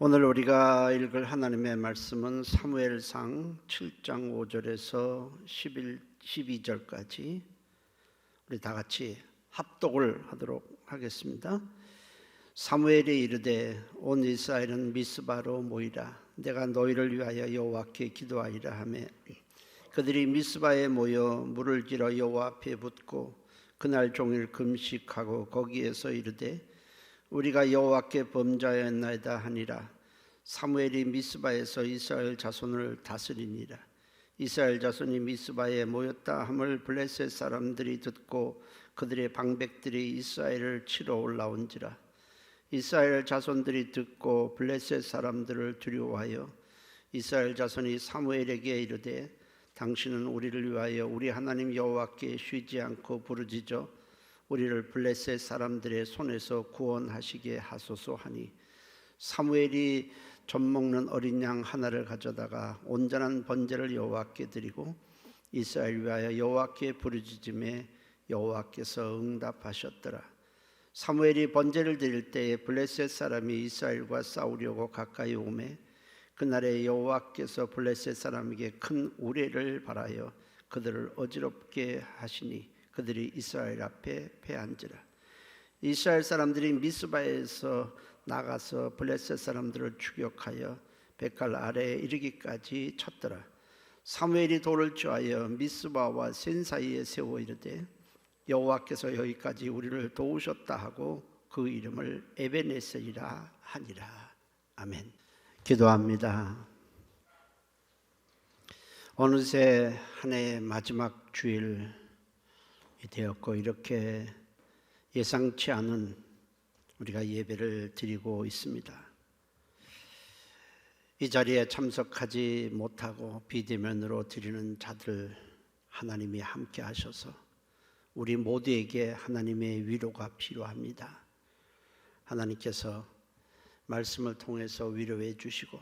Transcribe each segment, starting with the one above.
오늘 우리가 읽을 하나님의 말씀은 사무엘상 7장 5절에서 12절까지 우리 다 같이 합독을 하도록 하겠습니다. 사무엘이 이르되 온 이스라엘은 미스바로 모이라. 내가 너희를 위하여 여호와께 기도하리라 하며 그들이 미스바에 모여 물을 길어 여호와 앞에 붓고 그날 종일 금식하고 거기에서 이르되 우리가 여호와께 범죄하였나이다 하니라. 사무엘이 미스바에서 이스라엘 자손을 다스리니라. 이스라엘 자손이 미스바에 모였다 함을 블레셋 사람들이 듣고 그들의 방백들이 이스라엘을 치러 올라온지라. 이스라엘 자손들이 듣고 블레셋 사람들을 두려워하여 이스라엘 자손이 사무엘에게 이르되 당신은 우리를 위하여 우리 하나님 여호와께 쉬지 않고 부르짖어 우리를 블레셋 사람들의 손에서 구원하시게 하소서 하니 사무엘이 젖먹는 어린 양 하나를 가져다가 온전한 번제를 여호와께 드리고 이스라엘 위하여 여호와께 부르짖음에 여호와께서 응답하셨더라. 사무엘이 번제를 드릴 때에 블레셋 사람이 이스라엘과 싸우려고 가까이 오매 그날에 여호와께서 블레셋 사람에게 큰 우레를 발하여 그들을 어지럽게 하시니 그들이 이스라엘 앞에 패한지라. 이스라엘 사람들이 미스바에서 나가서 블레셋 사람들을 추격하여 백갈 아래에 이르기까지 쳤더라. 사무엘이 돌을 쥐하여 미스바와 센 사이에 세워 이르되 여호와께서 여기까지 우리를 도우셨다 하고 그 이름을 에베네셀이라 하니라. 아멘. 기도합니다. 어느새 한 해의 마지막 주일이 되었고 이렇게 예상치 않은 우리가 예배를 드리고 있습니다. 이 자리에 참석하지 못하고 비대면으로 드리는 자들 하나님이 함께 하셔서 우리 모두에게 하나님의 위로가 필요합니다. 하나님께서 말씀을 통해서 위로해 주시고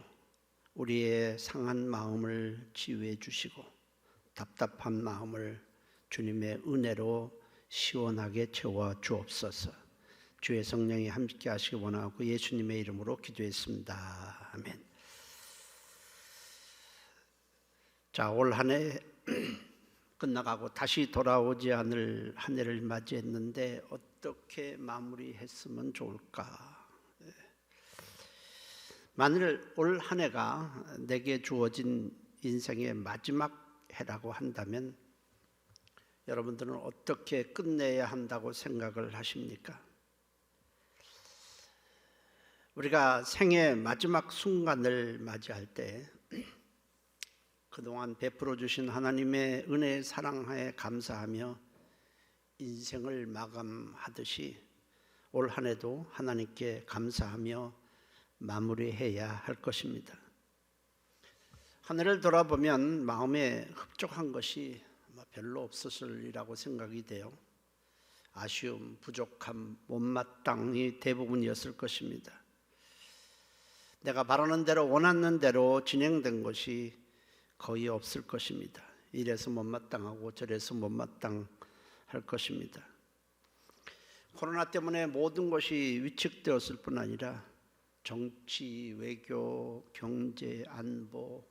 우리의 상한 마음을 치유해 주시고 답답한 마음을 주님의 은혜로 시원하게 채워 주옵소서. 주의 성령이 함께 하시기 원하고 예수님의 이름으로 기도했습니다. 아멘. 자, 올 한 해 끝나가고 다시 돌아오지 않을 한 해를 맞이했는데 어떻게 마무리했으면 좋을까? 만일 올 한 해가 내게 주어진 인생의 마지막 해라고 한다면 여러분들은 어떻게 끝내야 한다고 생각을 하십니까? 우리가 생의 마지막 순간을 맞이할 때 그동안 베풀어 주신 하나님의 은혜의 사랑하에 감사하며 인생을 마감하듯이 올 한 해도 하나님께 감사하며 마무리해야 할 것입니다. 한 해를 돌아보면 마음에 흡족한 것이 별로 없었으리라고 생각이 돼요. 아쉬움, 부족함, 못마땅이 대부분이었을 것입니다. 내가 바라는 대로 원하는 대로 진행된 것이 거의 없을 것입니다. 이래서 못마땅하고 저래서 못마땅할 것입니다. 코로나 때문에 모든 것이 위축되었을 뿐 아니라 정치, 외교, 경제, 안보,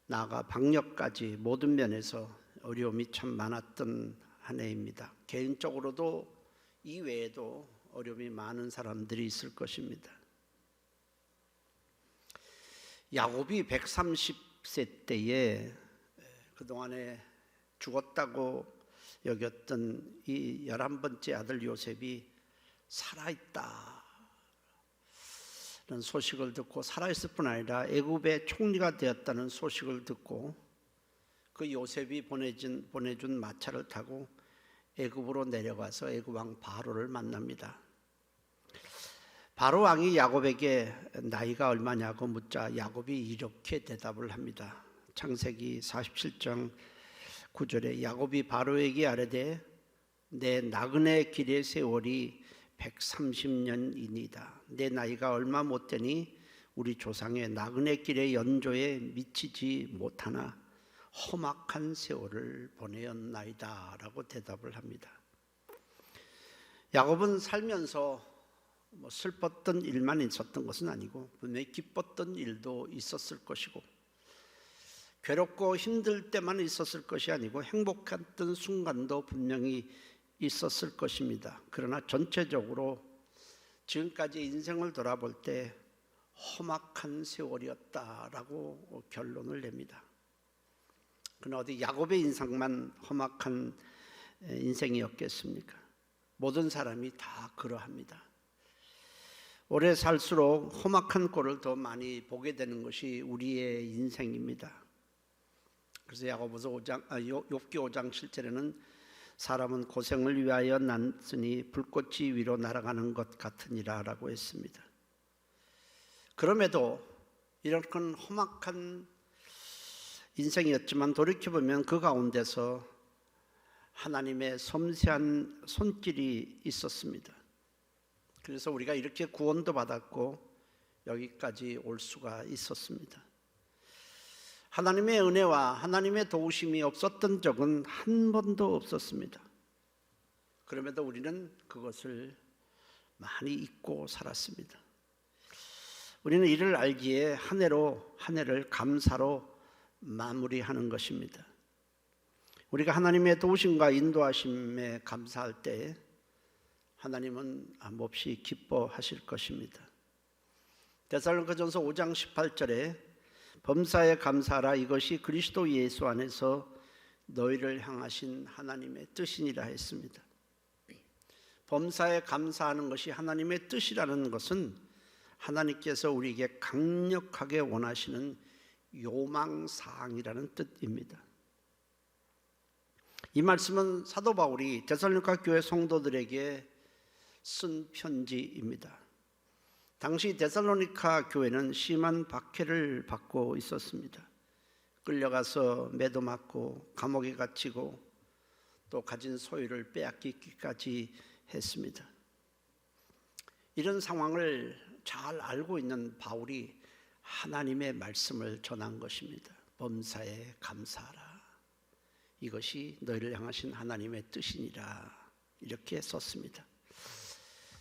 나아가 방역까지 모든 면에서 어려움이 참 많았던 한 해입니다. 개인적으로도 이외에도 어려움이 많은 사람들이 있을 것입니다. 야곱이 130세 때에 그동안에 죽었다고 여겼던 이 11번째 아들 요셉이 살아있다 라는 소식을 듣고 살아있을 뿐 아니라 애굽의 총리가 되었다는 소식을 듣고 그 요셉이 보내준 마차를 타고 애굽으로 내려가서 애굽 왕 바로를 만납니다. 바로 왕이 야곱에게 나이가 얼마냐고 묻자 야곱이 이렇게 대답을 합니다. 창세기 47장 9절에 야곱이 바로에게 아뢰되 내 나그네 길의 세월이 130년이니이다. 내 나이가 얼마 못되니 우리 조상의 나그네 길의 연조에 미치지 못하나 험악한 세월을 보내었나이다 라고 대답을 합니다. 야곱은 살면서 슬펐던 일만 있었던 것은 아니고 분명히 기뻤던 일도 있었을 것이고, 괴롭고 힘들 때만 있었을 것이 아니고 행복했던 순간도 분명히 있었을 것입니다. 그러나 전체적으로 지금까지 인생을 돌아볼 때 험악한 세월이었다라고 결론을 냅니다. 그러나 어디 야곱의 인생만 험악한 인생이었겠습니까? 모든 사람이 다 그러합니다. 오래 살수록 험악한 꼴을 더 많이 보게 되는 것이 우리의 인생입니다. 그래서 욥기 5장 7절에는 사람은 고생을 위하여 났으니 불꽃이 위로 날아가는 것 같으니라 라고 했습니다. 그럼에도 이렇게 험악한 인생이었지만 돌이켜보면 그 가운데서 하나님의 섬세한 손길이 있었습니다. 그래서 우리가 이렇게 구원도 받았고 여기까지 올 수가 있었습니다. 하나님의 은혜와 하나님의 도우심이 없었던 적은 한 번도 없었습니다. 그럼에도 우리는 그것을 많이 잊고 살았습니다. 우리는 이를 알기에 한 해를 감사로 마무리하는 것입니다. 우리가 하나님의 도우심과 인도하심에 감사할 때 하나님은 몹시 기뻐하실 것입니다. 데살로니가전서 5장 18절에 범사에 감사하라, 이것이 그리스도 예수 안에서 너희를 향하신 하나님의 뜻이니라 했습니다. 범사에 감사하는 것이 하나님의 뜻이라는 것은 하나님께서 우리에게 강력하게 원하시는 요망사항이라는 뜻입니다. 이 말씀은 사도 바울이 데살로니가 교회 성도들에게 쓴 편지입니다. 당시 데살로니가 교회는 심한 박해를 받고 있었습니다. 끌려가서 매도 맞고 감옥에 갇히고 또 가진 소유를 빼앗기기까지 했습니다. 이런 상황을 잘 알고 있는 바울이 하나님의 말씀을 전한 것입니다. 범사에 감사하라, 이것이 너희를 향하신 하나님의 뜻이니라, 이렇게 썼습니다.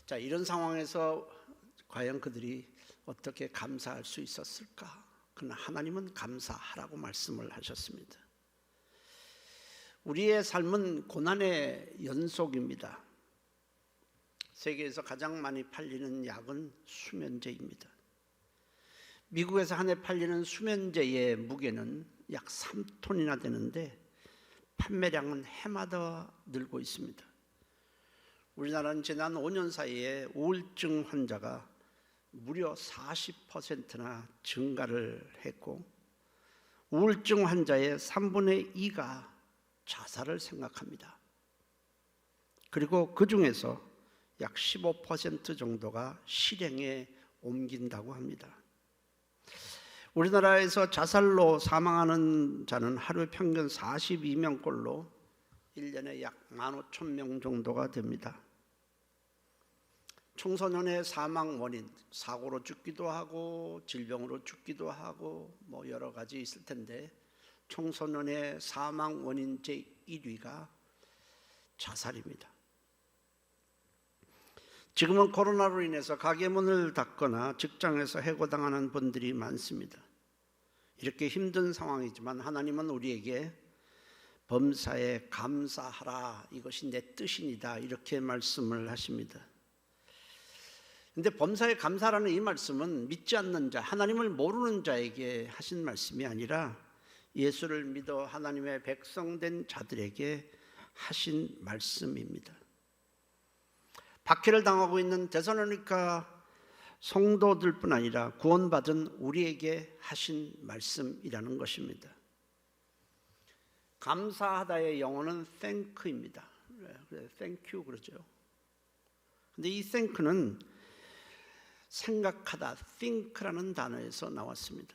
자, 이런 상황에서 과연 그들이 어떻게 감사할 수 있었을까? 그러나 하나님은 감사하라고 말씀을 하셨습니다. 우리의 삶은 고난의 연속입니다. 세계에서 가장 많이 팔리는 약은 수면제입니다. 미국에서 한 해 팔리는 수면제의 무게는 약 3톤이나 되는데 판매량은 해마다 늘고 있습니다. 우리나라는 지난 5년 사이에 우울증 환자가 무려 40%나 증가를 했고, 우울증 환자의 3분의 2가 자살을 생각합니다. 그리고 그 중에서 약 15% 정도가 실행에 옮긴다고 합니다. 우리나라에서 자살로 사망하는 자는 하루 평균 42명꼴로 1년에 약 15,000명 정도가 됩니다. 청소년의 사망 원인, 사고로 죽기도 하고 질병으로 죽기도 하고 여러 가지 있을 텐데, 청소년의 사망 원인 제1위가 자살입니다. 지금은 코로나로 인해서 가게 문을 닫거나 직장에서 해고당하는 분들이 많습니다. 이렇게 힘든 상황이지만 하나님은 우리에게 범사에 감사하라, 이것이 내 뜻이니다, 이렇게 말씀을 하십니다. 그런데 범사에 감사라는 이 말씀은 믿지 않는 자, 하나님을 모르는 자에게 하신 말씀이 아니라 예수를 믿어 하나님의 백성된 자들에게 하신 말씀입니다. 박해를 당하고 있는 데살로니가 성도들뿐 아니라 구원받은 우리에게 하신 말씀이라는 것입니다. 감사하다의 영어는 thank입니다. thank you 그러죠. 근데 이 thank는 생각하다, think라는 단어에서 나왔습니다.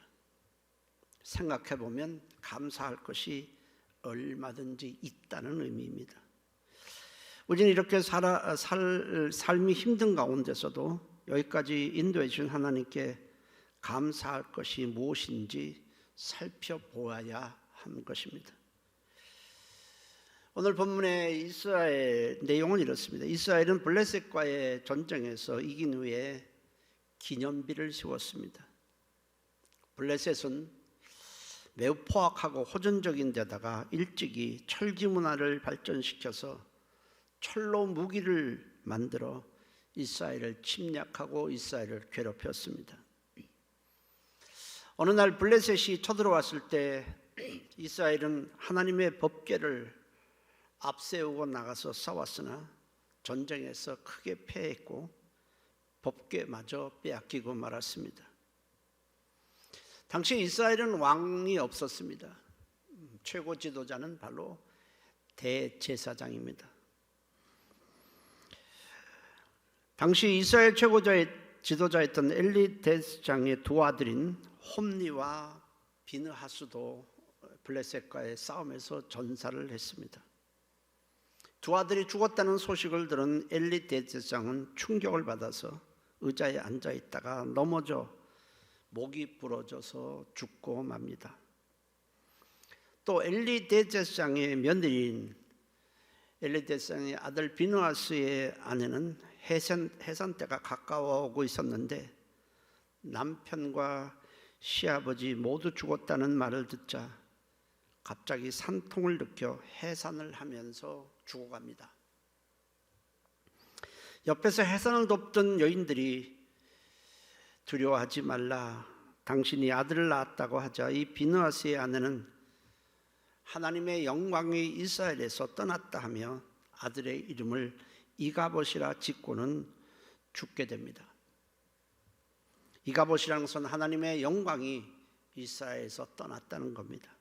생각해 보면 감사할 것이 얼마든지 있다는 의미입니다. 우리는 이렇게 삶이 힘든 가운데서도 여기까지 인도해 주신 하나님께 감사할 것이 무엇인지 살펴보아야 하는 것입니다. 오늘 본문의 이스라엘 내용은 이렇습니다. 이스라엘은 블레셋과의 전쟁에서 이긴 후에 기념비를 세웠습니다. 블레셋은 매우 포악하고 호전적인 데다가 일찍이 철기 문화를 발전시켜서 철로 무기를 만들어 이스라엘을 침략하고 이스라엘을 괴롭혔습니다. 어느 날 블레셋이 쳐들어왔을 때 이스라엘은 하나님의 법궤를 앞세우고 나가서 싸웠으나 전쟁에서 크게 패했고 법궤마저 빼앗기고 말았습니다. 당시 이스라엘은 왕이 없었습니다. 최고 지도자는 바로 대제사장입니다. 당시 이스라엘 최고 지도자였던 엘리 대제사장의 두 아들인 홈리와 비느하스도 블레셋과의 싸움에서 전사를 했습니다. 두 아들이 죽었다는 소식을 들은 엘리 대제사장은 충격을 받아서 의자에 앉아 있다가 넘어져 목이 부러져서 죽고 맙니다. 또 엘리 대제사장의 며느리인 엘리 대제사장의 아들 비느하스의 아내는 해산 때가 가까워오고 있었는데 남편과 시아버지 모두 죽었다는 말을 듣자 갑자기 산통을 느껴 해산을 하면서 죽어갑니다. 옆에서 해산을 돕던 여인들이 두려워하지 말라, 당신이 아들을 낳았다고 하자 이 비느하스의 아내는 하나님의 영광이 이스라엘에서 떠났다 하며 아들의 이름을 이가봇이라 짓고는 죽게 됩니다. 이가봇이라는 것은 하나님의 영광이 이스라엘에서 떠났다는 겁니다.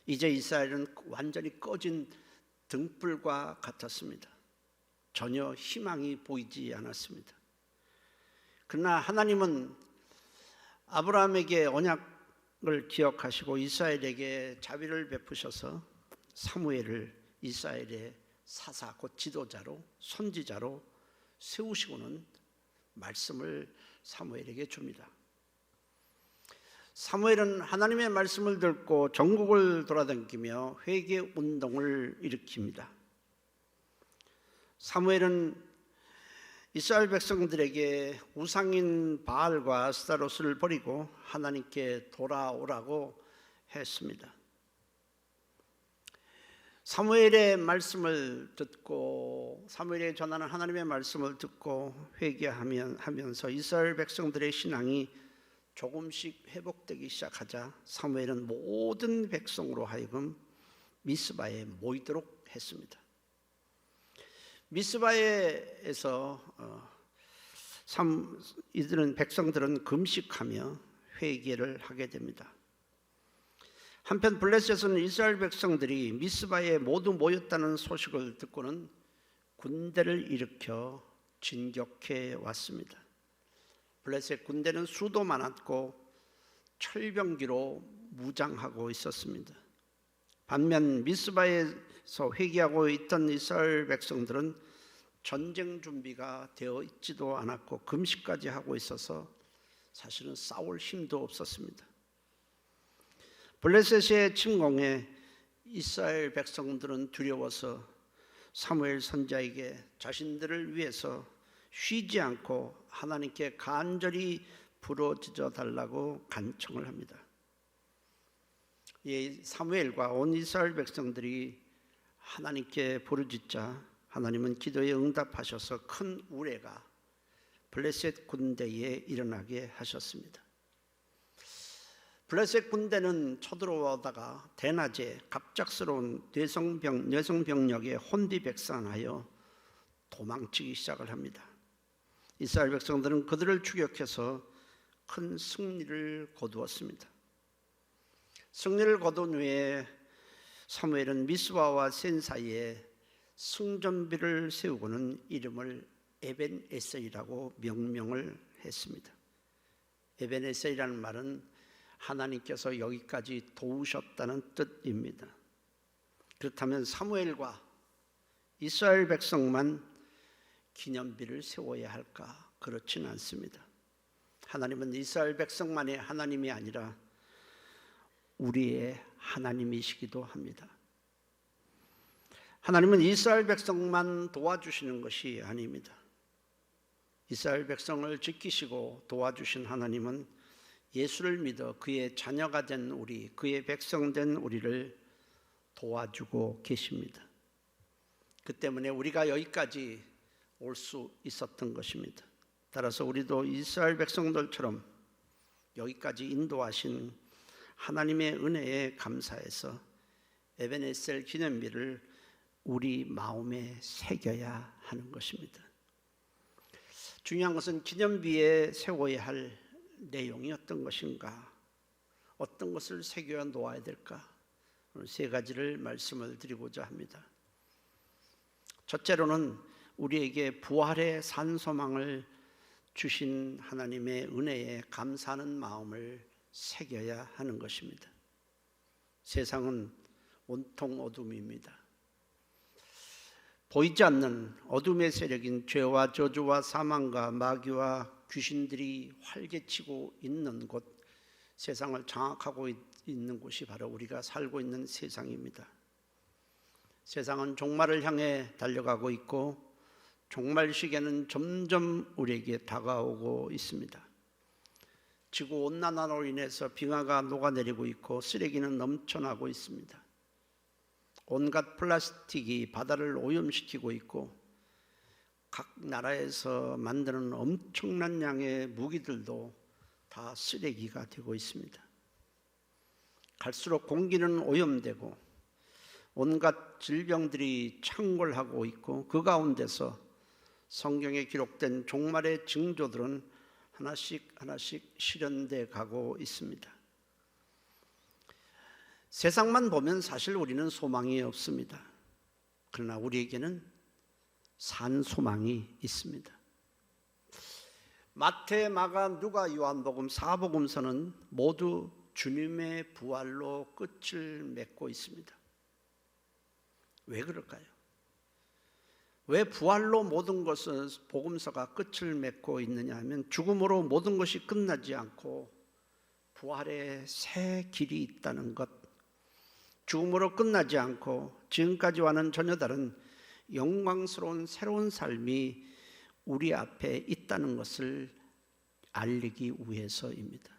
이제 이스라엘은 완전히 꺼진 등불과 같았습니다. 전혀 희망이 보이지 않았습니다. 그러나 하나님은 아브라함에게 언약을 기억하시고 이스라엘에게 자비를 베푸셔서 사무엘을 이스라엘의 사사 곧 지도자로 선지자로 세우시고는 말씀을 사무엘에게 줍니다. 사무엘은 하나님의 말씀을 듣고 전국을 돌아다니며 회개 운동을 일으킵니다. 사무엘은 이스라엘 백성들에게 우상인 바알과 아스타롯을 버리고 하나님께 돌아오라고 했습니다. 사무엘의 말씀을 듣고 사무엘에 전하는 하나님의 말씀을 듣고 회개하면서 이스라엘 백성들의 신앙이 조금씩 회복되기 시작하자 사무엘은 모든 백성으로 하여금 미스바에 모이도록 했습니다. 미스바에서 백성들은 금식하며 회개를 하게 됩니다. 한편 블레셋은 이스라엘 백성들이 미스바에 모두 모였다는 소식을 듣고는 군대를 일으켜 진격해 왔습니다. 블레셋 군대는 수도 많았고 철병기로 무장하고 있었습니다. 반면 미스바에서 회개하고 있던 이스라엘 백성들은 전쟁 준비가 되어 있지도 않았고 금식까지 하고 있어서 사실은 싸울 힘도 없었습니다. 블레셋의 침공에 이스라엘 백성들은 두려워서 사무엘 선지자에게 자신들을 위해서 쉬지 않고 하나님께 간절히 부르짖어 달라고 간청을 합니다. 이 사무엘과 온 이스라엘 백성들이 하나님께 부르짖자 하나님은 기도에 응답하셔서 큰 우레가 블레셋 군대에 일어나게 하셨습니다. 블레셋 군대는 쳐들어오다가 대낮에 갑작스러운 뇌성병력에 혼비백산하여 도망치기 시작을 합니다. 이스라엘 백성들은 그들을 추격해서 큰 승리를 거두었습니다. 승리를 거둔 후에 사무엘은 미스바와 센 사이에 승전비를 세우고는 이름을 에벤에셀이라고 명명을 했습니다. 에벤에셀이라는 말은 하나님께서 여기까지 도우셨다는 뜻입니다. 그렇다면 사무엘과 이스라엘 백성만 기념비를 세워야 할까? 그렇지는 않습니다. 하나님은 이스라엘 백성만의 하나님이 아니라 우리의 하나님이시기도 합니다. 하나님은 이스라엘 백성만 도와주시는 것이 아닙니다. 이스라엘 백성을 지키시고 도와주신 하나님은 예수를 믿어 그의 자녀가 된 우리, 그의 백성 된 우리를 도와주고 계십니다. 그 때문에 우리가 여기까지 올 수 있었던 것입니다. 따라서 우리도 이스라엘 백성들처럼 여기까지 인도하신 하나님의 은혜에 감사해서 에베네셀 기념비를 우리 마음에 새겨야 하는 것입니다. 중요한 것은 기념비에 세워야 할 내용이 어떤 것인가, 어떤 것을 새겨 놓아야 될까, 오늘 세 가지를 말씀을 드리고자 합니다. 첫째로는 우리에게 부활의 산소망을 주신 하나님의 은혜에 감사하는 마음을 새겨야 하는 것입니다. 세상은 온통 어둠입니다. 보이지 않는 어둠의 세력인 죄와 저주와 사망과 마귀와 귀신들이 활개치고 있는 곳, 세상을 장악하고 있는 곳이 바로 우리가 살고 있는 세상입니다. 세상은 종말을 향해 달려가고 있고 종말 시계는 점점 우리에게 다가오고 있습니다. 지구온난화로 인해서 빙하가 녹아내리고 있고 쓰레기는 넘쳐나고 있습니다. 온갖 플라스틱이 바다를 오염시키고 있고 각 나라에서 만드는 엄청난 양의 무기들도 다 쓰레기가 되고 있습니다. 갈수록 공기는 오염되고 온갖 질병들이 창궐하고 있고 그 가운데서 성경에 기록된 종말의 징조들은 하나씩 실현돼 가고 있습니다. 세상만 보면 사실 우리는 소망이 없습니다. 그러나 우리에게는 산 소망이 있습니다. 마태, 마가, 누가, 요한복음, 사복음서는 모두 주님의 부활로 끝을 맺고 있습니다. 왜 그럴까요? 왜 부활로 모든 것은 복음서가 끝을 맺고 있느냐 하면 죽음으로 모든 것이 끝나지 않고 부활의 새 길이 있다는 것, 죽음으로 끝나지 않고 지금까지와는 전혀 다른 영광스러운 새로운 삶이 우리 앞에 있다는 것을 알리기 위해서입니다.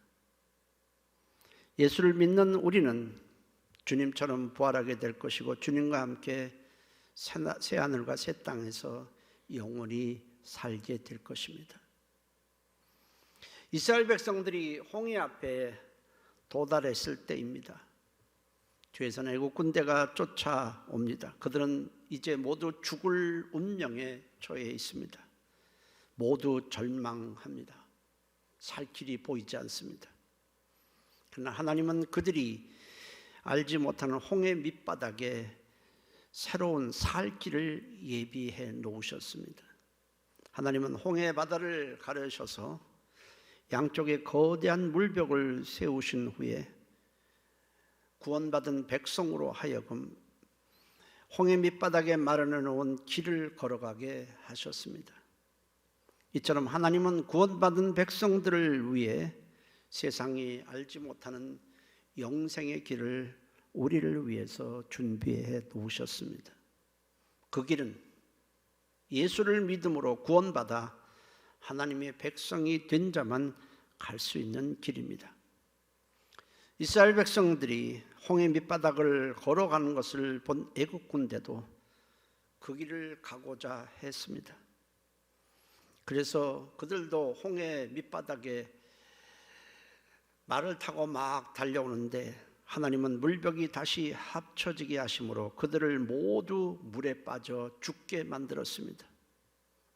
예수를 믿는 우리는 주님처럼 부활하게 될 것이고 주님과 함께 새하늘과 새 땅에서 영원히 살게 될 것입니다. 이스라엘 백성들이 홍해 앞에 도달했을 때입니다. 뒤에서는 애국 군대가 쫓아옵니다. 그들은 이제 모두 죽을 운명에 처해 있습니다. 모두 절망합니다. 살 길이 보이지 않습니다. 그러나 하나님은 그들이 알지 못하는 홍해 밑바닥에 새로운 살 길을 예비해 놓으셨습니다. 하나님은 홍해 바다를 가르셔서 양쪽에 거대한 물벽을 세우신 후에 구원받은 백성으로 하여금 홍해 밑바닥에 마련해 놓은 길을 걸어가게 하셨습니다. 이처럼 하나님은 구원받은 백성들을 위해 세상이 알지 못하는 영생의 길을 우리를 위해서 준비해 놓으셨습니다. 그 길은 예수를 믿음으로 구원받아 하나님의 백성이 된 자만 갈 수 있는 길입니다. 이스라엘 백성들이 홍해 밑바닥을 걸어가는 것을 본 애국 군대도 그 길을 가고자 했습니다. 그래서 그들도 홍해 밑바닥에 말을 타고 막 달려오는데 하나님은 물벽이 다시 합쳐지게 하심으로 그들을 모두 물에 빠져 죽게 만들었습니다.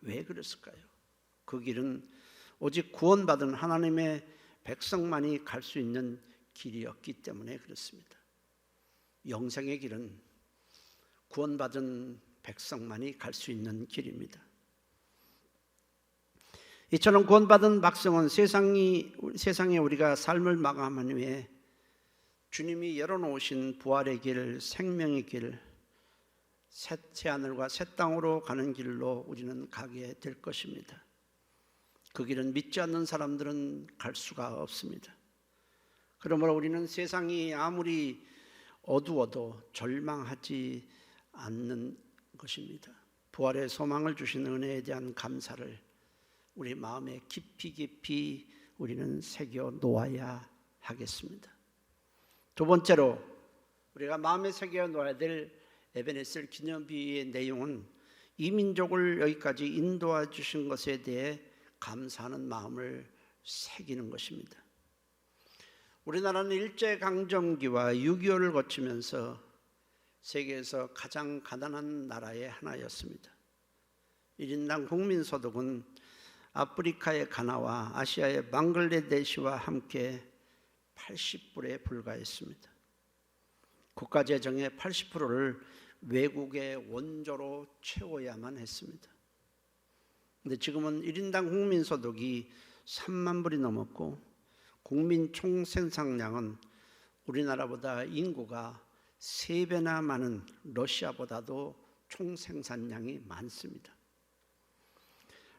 왜 그랬을까요? 그 길은 오직 구원받은 하나님의 백성만이 갈 수 있는 길이었기 때문에 그렇습니다. 영생의 길은 구원받은 백성만이 갈 수 있는 길입니다. 이처럼 구원받은 백성은 세상에 우리가 삶을 마감한 후에 주님이 열어놓으신 부활의 길, 생명의 길, 새하늘과 새 땅으로 가는 길로 우리는 가게 될 것입니다. 그 길은 믿지 않는 사람들은 갈 수가 없습니다. 그러므로 우리는 세상이 아무리 어두워도 절망하지 않는 것입니다. 부활의 소망을 주신 은혜에 대한 감사를 우리 마음에 깊이 우리는 새겨 놓아야 하겠습니다. 두 번째로 우리가 마음에 새겨 놓아야 될 에베네셀 기념비의 내용은 이민족을 여기까지 인도해 주신 것에 대해 감사하는 마음을 새기는 것입니다. 우리나라는 일제강점기와 6.25를 거치면서 세계에서 가장 가난한 나라의 하나였습니다. 1인당 국민소득은 아프리카의 가나와 아시아의 방글라데시와 함께 80불에 불과했습니다. 국가재정의 80%를 외국의 원조로 채워야만 했습니다. 그런데 지금은 1인당 국민소득이 3만 불이 넘었고 국민 총생산량은 우리나라보다 인구가 3배나 많은 러시아보다도 총생산량이 많습니다.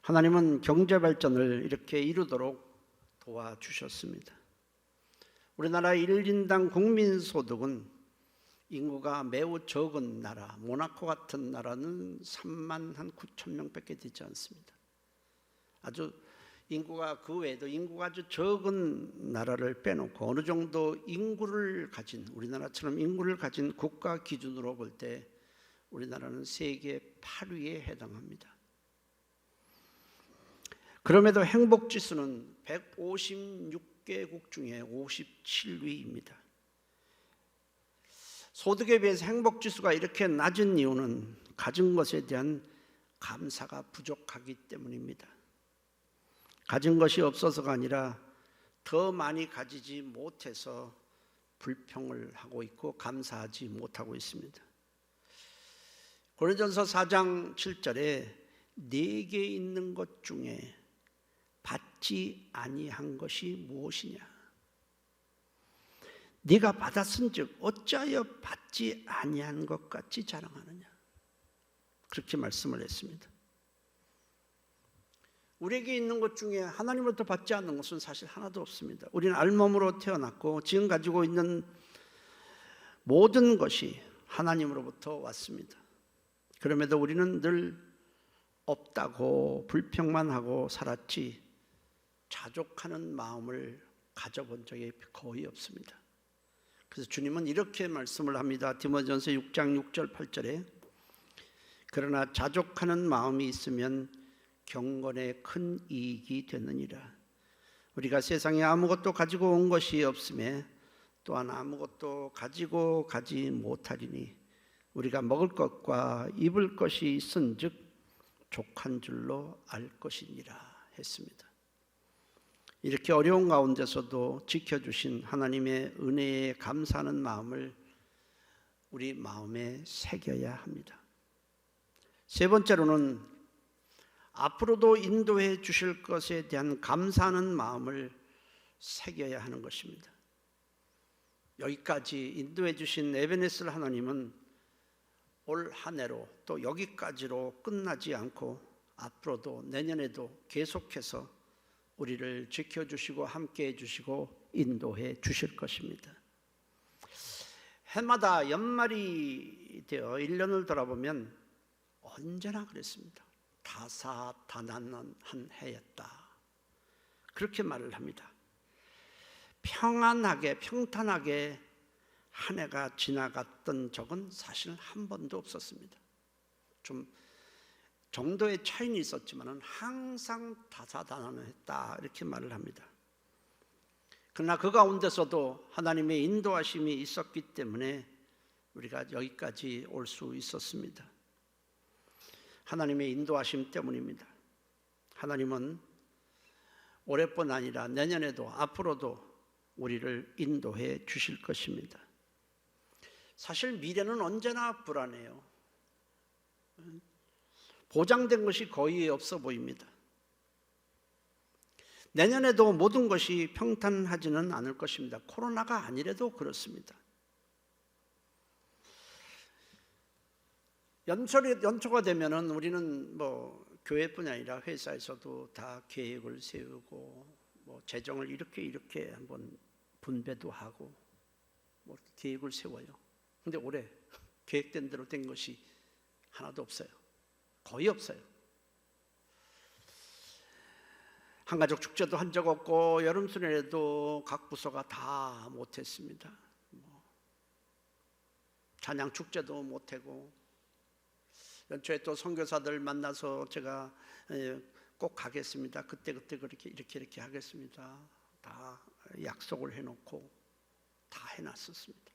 하나님은 경제발전을 이렇게 이루도록 도와주셨습니다. 우리나라 1인당 국민소득은 인구가 매우 적은 나라, 모나코 같은 나라는 3만 9천 명밖에 되지 않습니다. 아주 인구가 그 외에도 인구가 아주 적은 나라를 빼놓고 어느 정도 인구를 가진 우리나라처럼 인구를 가진 국가 기준으로 볼 때 우리나라는 세계 8위에 해당합니다. 그럼에도 행복지수는 156개국 중에 57위입니다. 소득에 비해서 행복지수가 이렇게 낮은 이유는 가진 것에 대한 감사가 부족하기 때문입니다. 가진 것이 없어서가 아니라 더 많이 가지지 못해서 불평을 하고 있고 감사하지 못하고 있습니다. 고린도전서 4장 7절에 내게 있는 것 중에 받지 아니한 것이 무엇이냐? 네가 받았은즉 어찌하여 받지 아니한 것 같이 자랑하느냐? 그렇게 말씀을 했습니다. 우리에게 있는 것 중에 하나님으로부터 받지 않는 것은 사실 하나도 없습니다. 우리는 알몸으로 태어났고 지금 가지고 있는 모든 것이 하나님으로부터 왔습니다. 그럼에도 우리는 늘 없다고 불평만 하고 살았지 자족하는 마음을 가져본 적이 거의 없습니다. 그래서 주님은 이렇게 말씀을 합니다. 디모데전서 6장 6절 8절에 그러나 자족하는 마음이 있으면 경건에 큰 이익이 되느니라. 우리가 세상에 아무것도 가지고 온 것이 없음에 또한 아무것도 가지고 가지 못하리니 우리가 먹을 것과 입을 것이 있은즉 족한 줄로 알 것이니라 했습니다. 이렇게 어려운 가운데서도 지켜주신 하나님의 은혜에 감사하는 마음을 우리 마음에 새겨야 합니다. 세 번째로는 앞으로도 인도해 주실 것에 대한 감사하는 마음을 새겨야 하는 것입니다. 여기까지 인도해 주신 에베네셀 하나님은 올 한 해로 또 여기까지로 끝나지 않고 앞으로도 내년에도 계속해서 우리를 지켜주시고 함께해 주시고 인도해 주실 것입니다. 해마다 연말이 되어 1년을 돌아보면 언제나 그랬습니다. 다사다난한 한 해였다. 그렇게 말을 합니다. 평안하게 평탄하게 한 해가 지나갔던 적은 사실 한 번도 없었습니다. 좀 정도의 차이는 있었지만 항상 다사다난했다 이렇게 말을 합니다. 그러나 그 가운데서도 하나님의 인도하심이 있었기 때문에 우리가 여기까지 올 수 있었습니다. 하나님의 인도하심 때문입니다. 하나님은 올해뿐 아니라 내년에도 앞으로도 우리를 인도해 주실 것입니다. 사실 미래는 언제나 불안해요. 보장된 것이 거의 없어 보입니다. 내년에도 모든 것이 평탄하지는 않을 것입니다. 코로나가 아니래도 그렇습니다. 연초가 되면은 우리는 교회뿐 아니라 회사에서도 다 계획을 세우고 재정을 이렇게 한번 분배도 하고 계획을 세워요. 근데 올해 계획된 대로 된 것이 하나도 없어요. 거의 없어요. 한가족 축제도 한 적 없고 여름 수련회도 각 부서가 다 못했습니다. 찬양 축제도 못하고, 연초에 또 선교사들 만나서 제가 꼭 가겠습니다. 그때 그렇게 이렇게 하겠습니다. 다 약속을 해놓고 다 해놨었습니다.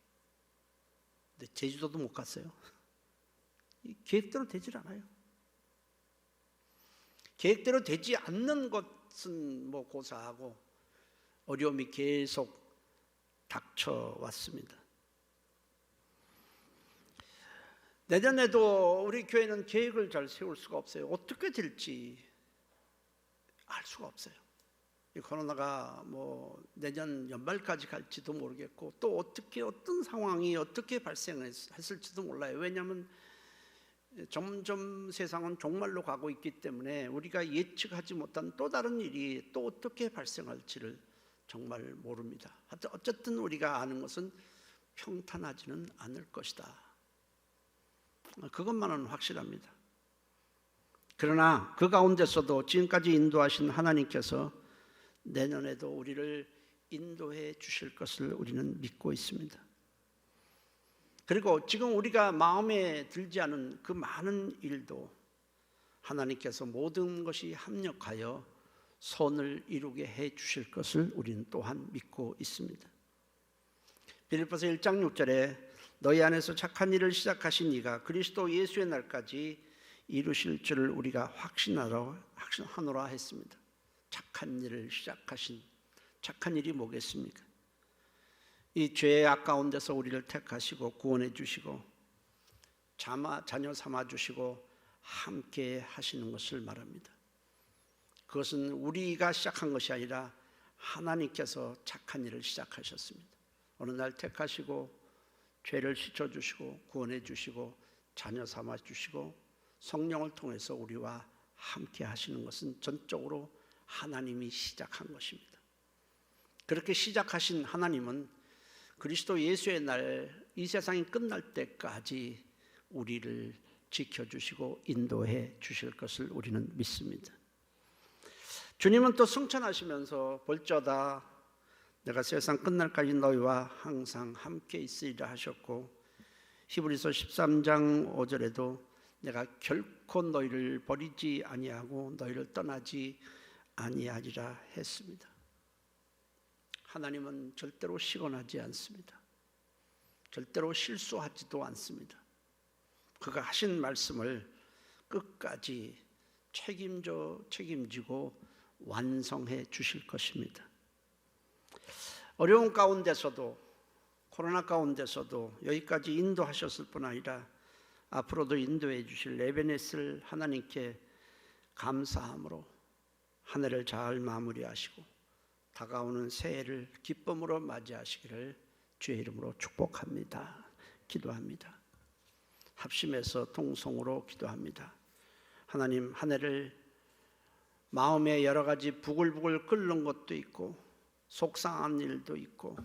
근데 제주도도 못 갔어요. 계획대로 되질 않아요. 계획대로 되지 않는 것은 고사하고 어려움이 계속 닥쳐왔습니다. 내년에도 우리 교회는 계획을 잘 세울 수가 없어요. 어떻게 될지 알 수가 없어요. 이 코로나가 내년 연말까지 갈지도 모르겠고, 또 어떤 상황이 어떻게 발생했을지도 몰라요. 왜냐하면 점점 세상은 종말로 가고 있기 때문에 우리가 예측하지 못한 또 다른 일이 또 어떻게 발생할지를 정말 모릅니다. 어쨌든 우리가 아는 것은 평탄하지는 않을 것이다. 그것만은 확실합니다. 그러나 그 가운데서도 지금까지 인도하신 하나님께서 내년에도 우리를 인도해 주실 것을 우리는 믿고 있습니다. 그리고 지금 우리가 마음에 들지 않은 그 많은 일도 하나님께서 모든 것이 합력하여 선을 이루게 해 주실 것을 우리는 또한 믿고 있습니다. 빌립보서 1장 6절에 너희 안에서 착한 일을 시작하신 이가 그리스도 예수의 날까지 이루실 줄을 우리가 확신하노라 했습니다. 착한 일을 시작하신 착한 일이 뭐겠습니까? 이 죄의 악 가운데서 우리를 택하시고 구원해 주시고 자녀 삼아 주시고 함께 하시는 것을 말합니다. 그것은 우리가 시작한 것이 아니라 하나님께서 착한 일을 시작하셨습니다. 어느 날 택하시고 죄를 씻어주시고 구원해 주시고 자녀 삼아 주시고 성령을 통해서 우리와 함께 하시는 것은 전적으로 하나님이 시작한 것입니다. 그렇게 시작하신 하나님은 그리스도 예수의 날 이 세상이 끝날 때까지 우리를 지켜주시고 인도해 주실 것을 우리는 믿습니다. 주님은 또 승천하시면서 볼지어다 내가 세상 끝날까지 너희와 항상 함께 있으리라 하셨고, 히브리서 13장 5절에도 내가 결코 너희를 버리지 아니하고 너희를 떠나지 아니하리라 했습니다. 하나님은 절대로 시건하지 않습니다. 절대로 실수하지도 않습니다. 그가 하신 말씀을 끝까지 책임지고 완성해 주실 것입니다. 어려운 가운데서도, 코로나 가운데서도 여기까지 인도하셨을 뿐 아니라 앞으로도 인도해 주실 에베네스를 하나님께 감사함으로 한 해를 잘 마무리하시고 다가오는 새해를 기쁨으로 맞이하시기를 주의 이름으로 축복합니다. 기도합니다. 합심해서 통성으로 기도합니다. 하나님, 한 해를 마음에 여러 가지 부글부글 끓는 것도 있고 속상한 일도 있고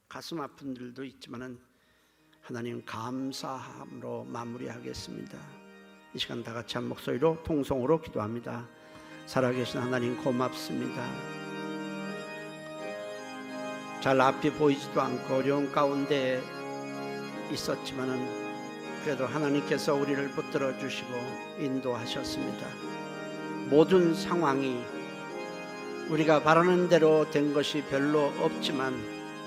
가슴 아픈 일도 있지만은 하나님 감사함으로 마무리하겠습니다. 이 시간 다 같이 한 목소리로 통성으로 기도합니다. 살아계신 하나님 고맙습니다. 잘 앞이 보이지도 않고 어려운 가운데 있었지만은 그래도 하나님께서 우리를 붙들어 주시고 인도하셨습니다. 모든 상황이 우리가 바라는 대로 된 것이 별로 없지만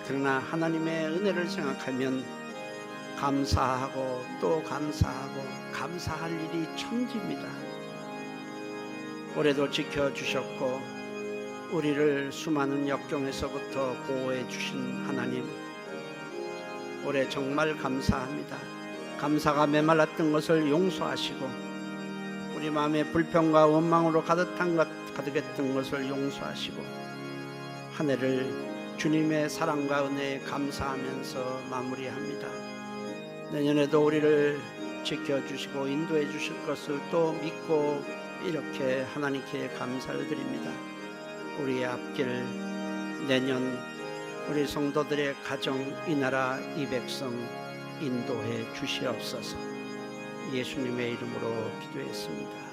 그러나 하나님의 은혜를 생각하면 감사하고 또 감사하고 감사할 일이 천지입니다. 올해도 지켜주셨고 우리를 수많은 역경에서부터 보호해 주신 하나님, 올해 정말 감사합니다. 감사가 메말랐던 것을 용서하시고 우리 마음에 불평과 원망으로 가득했던 것을 용서하시고 한 해를 주님의 사랑과 은혜에 감사하면서 마무리합니다. 내년에도 우리를 지켜주시고 인도해 주실 것을 또 믿고 이렇게 하나님께 감사를 드립니다. 우리의 앞길 내년 우리 성도들의 가정, 이 나라, 이 백성 인도해 주시옵소서. 예수님의 이름으로 기도했습니다.